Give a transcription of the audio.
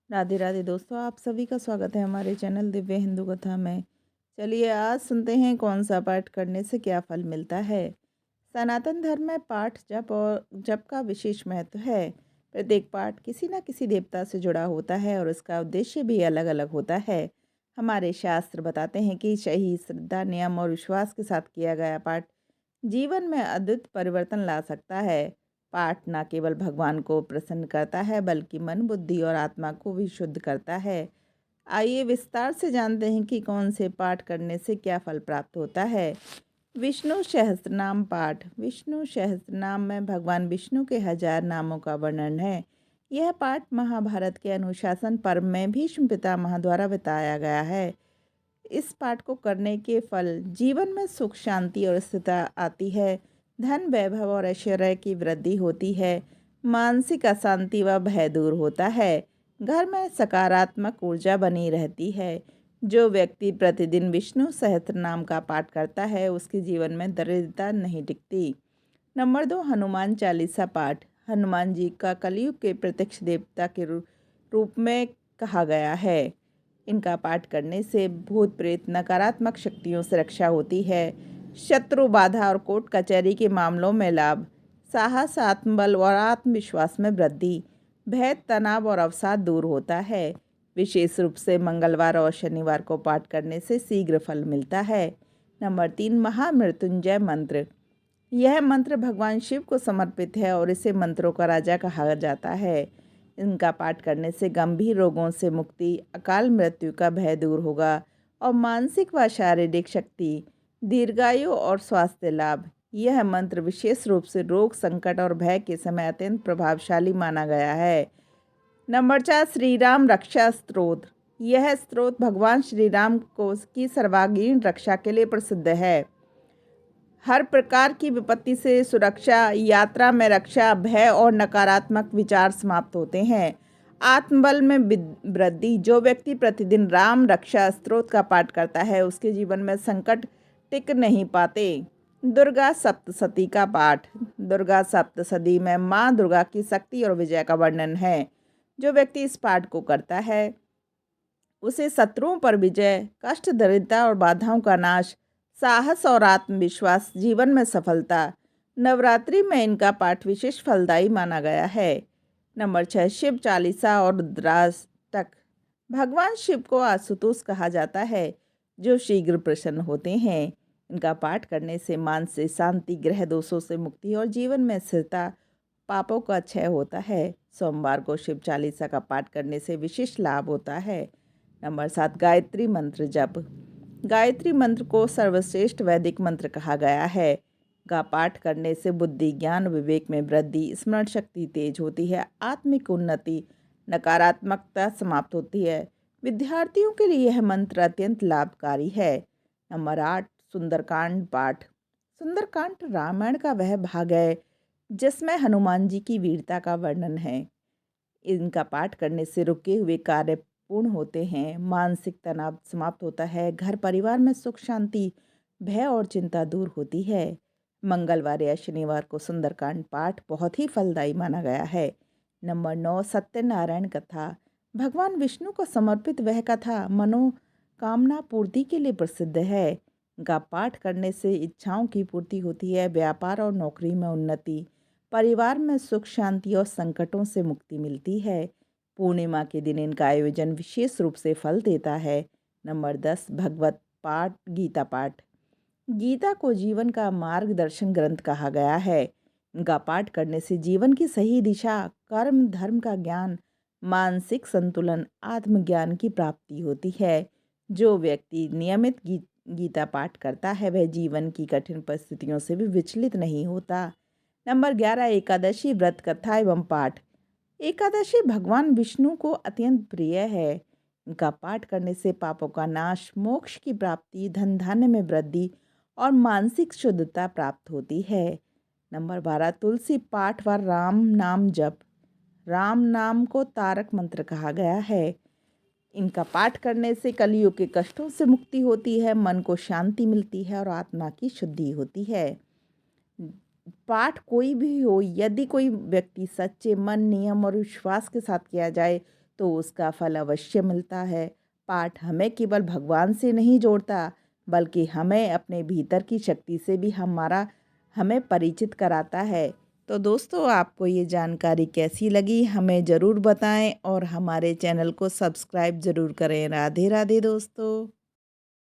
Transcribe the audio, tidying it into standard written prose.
राधे राधे दोस्तों, आप सभी का स्वागत है हमारे चैनल दिव्य हिंदू कथा में। चलिए आज सुनते हैं कौन सा पाठ करने से क्या फल मिलता है। सनातन धर्म में पाठ जप और जप का विशेष महत्व है। प्रत्येक पाठ किसी न किसी देवता से जुड़ा होता है और उसका उद्देश्य भी अलग अलग होता है। हमारे शास्त्र बताते हैं कि सही श्रद्धा, नियम और विश्वास के साथ किया गया पाठ जीवन में अद्भुत परिवर्तन ला सकता है। पाठ न केवल भगवान को प्रसन्न करता है बल्कि मन, बुद्धि और आत्मा को भी शुद्ध करता है। आइए विस्तार से जानते हैं कि कौन से पाठ करने से क्या फल प्राप्त होता है। विष्णु सहस्त्रनाम पाठ। विष्णु सहस्त्रनाम में भगवान विष्णु के 1000 नामों का वर्णन है। यह पाठ महाभारत के अनुशासन पर्व में भीष्म पितामह द्वारा बताया गया है। इस पाठ को करने के फल जीवन में सुख, शांति और स्थिरता आती है। धन, वैभव और ऐश्वर्य की वृद्धि होती है। मानसिक अशांति व भय दूर होता है। घर में सकारात्मक ऊर्जा बनी रहती है। जो व्यक्ति प्रतिदिन विष्णु सहस्त्रनाम का पाठ करता है उसके जीवन में दरिद्रता नहीं टिकती। नंबर 2, हनुमान चालीसा पाठ। हनुमान जी का कलयुग के प्रत्यक्ष देवता के रूप में कहा गया है। इनका पाठ करने से भूत प्रेत नकारात्मक शक्तियों से रक्षा होती है। शत्रु बाधा और कोर्ट कचहरी के मामलों में लाभ। साहस, आत्मबल और आत्मविश्वास में वृद्धि। भय, तनाव और अवसाद दूर होता है। विशेष रूप से मंगलवार और शनिवार को पाठ करने से शीघ्र फल मिलता है। नंबर 3, महामृत्युंजय मंत्र। यह मंत्र भगवान शिव को समर्पित है और इसे मंत्रों का राजा कहा जाता है। इनका पाठ करने से गंभीर रोगों से मुक्ति, अकाल मृत्यु का भय दूर होगा और मानसिक व शारीरिक शक्ति, दीर्घायु और स्वास्थ्य लाभ। यह मंत्र विशेष रूप से रोग, संकट और भय के समय अत्यंत प्रभावशाली माना गया है। नंबर 4, श्री राम रक्षा स्तोत्र। यह स्तोत्र भगवान श्री राम को की सर्वांगीण रक्षा के लिए प्रसिद्ध है। हर प्रकार की विपत्ति से सुरक्षा, यात्रा में रक्षा, भय और नकारात्मक विचार समाप्त होते हैं। आत्मबल में वृद्धि। जो व्यक्ति प्रतिदिन राम रक्षा स्तोत्र का पाठ करता है उसके जीवन में संकट टिक नहीं पाते। दुर्गा सप्तशती का पाठ। दुर्गा सप्तशती में माँ दुर्गा की शक्ति और विजय का वर्णन है। जो व्यक्ति इस पाठ को करता है उसे शत्रुओं पर विजय, कष्ट, दरिद्रता और बाधाओं का नाश, साहस और आत्मविश्वास, जीवन में सफलता। नवरात्रि में इनका पाठ विशेष फलदायी माना गया है। नंबर 6, शिव चालीसा और रुद्राष्टक। भगवान शिव को आशुतोष कहा जाता है जो शीघ्र प्रसन्न होते हैं। इनका पाठ करने से मानसिक शांति, ग्रह दोषों से मुक्ति और जीवन में स्थिरता, पापों का क्षय होता है। सोमवार को शिव चालीसा का पाठ करने से विशेष लाभ होता है। नंबर 7, गायत्री मंत्र जप। गायत्री मंत्र को सर्वश्रेष्ठ वैदिक मंत्र कहा गया है। का पाठ करने से बुद्धि, ज्ञान, विवेक में वृद्धि, स्मरण शक्ति तेज होती है, आत्मिक उन्नति, नकारात्मकता समाप्त होती है। विद्यार्थियों के लिए यह मंत्र अत्यंत लाभकारी है। नंबर 8, सुंदरकांड पाठ। सुंदरकांड रामायण का वह भाग है जिसमें हनुमान जी की वीरता का वर्णन है। इनका पाठ करने से रुके हुए कार्य पूर्ण होते हैं, मानसिक तनाव समाप्त होता है, घर परिवार में सुख, शांति, भय और चिंता दूर होती है। मंगलवार या शनिवार को सुंदरकांड पाठ बहुत ही फलदायी माना गया है। नंबर 9, सत्यनारायण कथा। भगवान विष्णु को समर्पित वह कथा मनोकामना पूर्ति के लिए प्रसिद्ध है। इनका पाठ करने से इच्छाओं की पूर्ति होती है, व्यापार और नौकरी में उन्नति, परिवार में सुख, शांति और संकटों से मुक्ति मिलती है। पूर्णिमा के दिन इनका आयोजन विशेष रूप से फल देता है। नंबर 10, भगवत पाठ, गीता पाठ। गीता को जीवन का मार्गदर्शन ग्रंथ कहा गया है। इनका पाठ करने से जीवन की सही दिशा, कर्म, धर्म का ज्ञान, मानसिक संतुलन, आत्मज्ञान की प्राप्ति होती है। जो व्यक्ति नियमित गीता पाठ करता है वह जीवन की कठिन परिस्थितियों से भी विचलित नहीं होता। नंबर 11, एकादशी व्रत कथा एवं पाठ। एकादशी भगवान विष्णु को अत्यंत प्रिय है। इनका पाठ करने से पापों का नाश, मोक्ष की प्राप्ति, धन धान्य में वृद्धि और मानसिक शुद्धता प्राप्त होती है। नंबर 12, तुलसी पाठ व राम नाम जप। राम नाम को तारक मंत्र कहा गया है। इनका पाठ करने से कलयुग के कष्टों से मुक्ति होती है, मन को शांति मिलती है और आत्मा की शुद्धि होती है। पाठ कोई भी हो, यदि कोई व्यक्ति सच्चे मन, नियम और विश्वास के साथ किया जाए तो उसका फल अवश्य मिलता है। पाठ हमें केवल भगवान से नहीं जोड़ता, बल्कि हमें अपने भीतर की शक्ति से भी हमें परिचित कराता है। तो दोस्तों, आपको ये जानकारी कैसी लगी हमें ज़रूर बताएं और हमारे चैनल को सब्सक्राइब ज़रूर करें। राधे राधे दोस्तों।